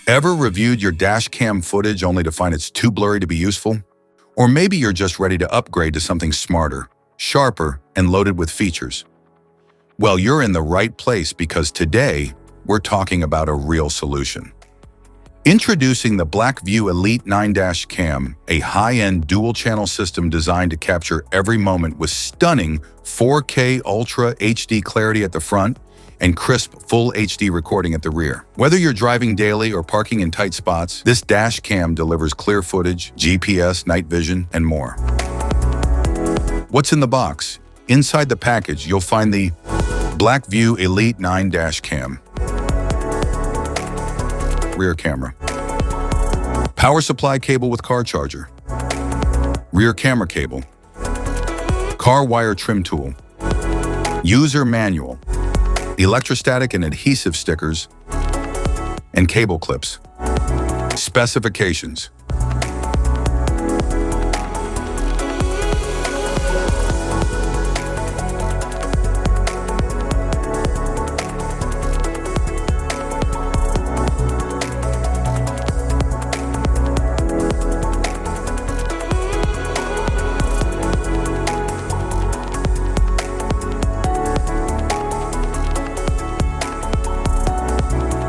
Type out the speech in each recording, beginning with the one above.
Ever reviewed your dash cam footage only to find it's too blurry to be useful? Or maybe you're just ready to upgrade to something smarter, sharper, and loaded with features. Well, you're in the right place because today, we're talking about a real solution. Introducing the BLACKVUE ELITE 9 dash cam, a high-end dual-channel system designed to capture every moment with stunning 4K Ultra HD clarity at the front and crisp Full HD recording at the rear. Whether you're driving daily or parking in tight spots, this dash cam delivers clear footage, GPS, night vision, and more. What's in the box? Inside the package, you'll find the BLACKVUE ELITE 9 dash cam. Rear camera. Power supply cable with car charger. Rear camera cable. Car wire trim tool. User manual. Electrostatic and adhesive stickers. And cable clips. Specifications.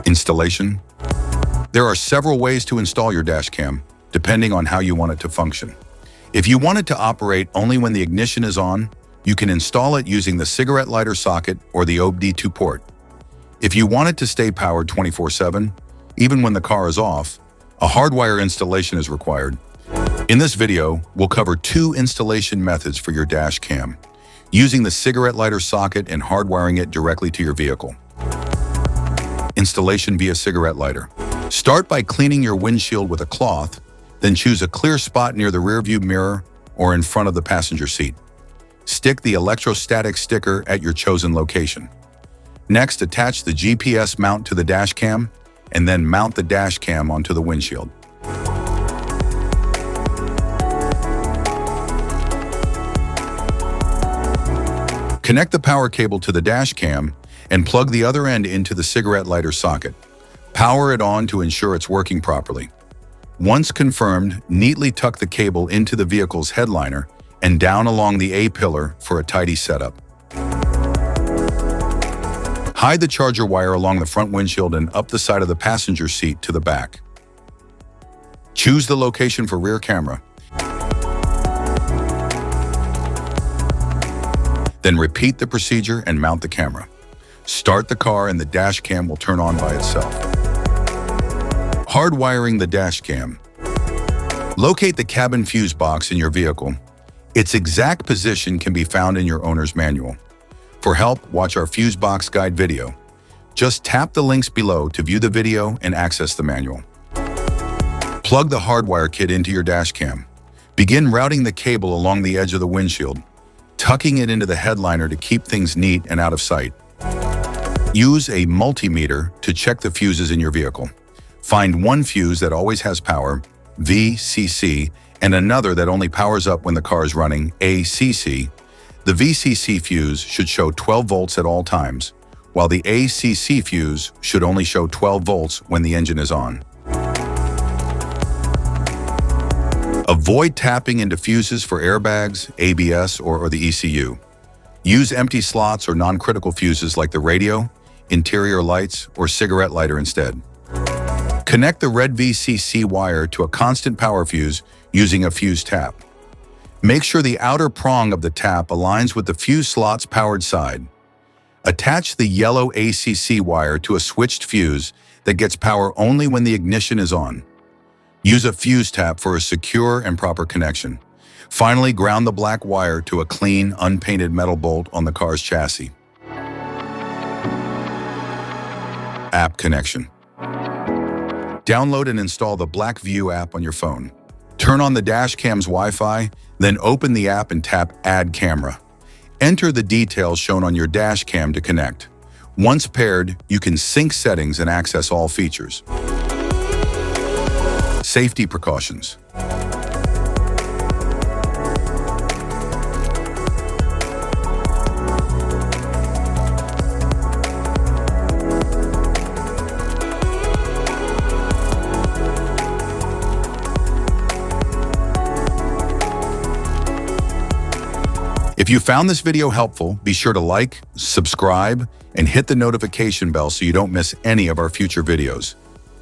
Installation. There are several ways to install your dash cam, depending on how you want it to function. If you want it to operate only when the ignition is on, you can install it using the cigarette lighter socket or the OBD2 port. If you want it to stay powered 24/7, even when the car is off, a hardwire installation is required. In this video, we'll cover two installation methods for your dash cam, using the cigarette lighter socket and hardwiring it directly to your vehicle. Installation via cigarette lighter. Start by cleaning your windshield with a cloth, then choose a clear spot near the rearview mirror or in front of the passenger seat. Stick the electrostatic sticker at your chosen location. Next, attach the GPS mount to the dash cam and then mount the dash cam onto the windshield. Connect the power cable to the dash cam and plug the other end into the cigarette lighter socket. Power it on to ensure it's working properly. Once confirmed, neatly tuck the cable into the vehicle's headliner and down along the A-pillar for a tidy setup. Hide the charger wire along the front windshield and up the side of the passenger seat to the back. Choose the location for rear camera. Then repeat the procedure and mount the camera. Start the car and the dash cam will turn on by itself. Hardwiring the dash cam. Locate the cabin fuse box in your vehicle. Its exact position can be found in your owner's manual. For help, watch our fuse box guide video. Just tap the links below to view the video and access the manual. Plug the hardwire kit into your dash cam. Begin routing the cable along the edge of the windshield, tucking it into the headliner to keep things neat and out of sight. Use a multimeter to check the fuses in your vehicle. Find one fuse that always has power, VCC, and another that only powers up when the car is running, ACC. The VCC fuse should show 12 volts at all times, while the ACC fuse should only show 12 volts when the engine is on. Avoid tapping into fuses for airbags, ABS, or the ECU. Use empty slots or non-critical fuses like the radio, interior lights, or cigarette lighter instead. Connect the red VCC wire to a constant power fuse using a fuse tap. Make sure the outer prong of the tap aligns with the fuse slot's powered side. Attach the yellow ACC wire to a switched fuse that gets power only when the ignition is on. Use a fuse tap for a secure and proper connection. Finally, ground the black wire to a clean, unpainted metal bolt on the car's chassis. App connection. Download and install the BLACKVUE app on your phone. Turn on the dash cam's Wi-Fi, then open the app and tap Add Camera. Enter the details shown on your dash cam to connect. Once paired, you can sync settings and access all features. Safety precautions. If you found this video helpful, be sure to like, subscribe, and hit the notification bell so you don't miss any of our future videos.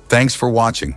Thanks for watching.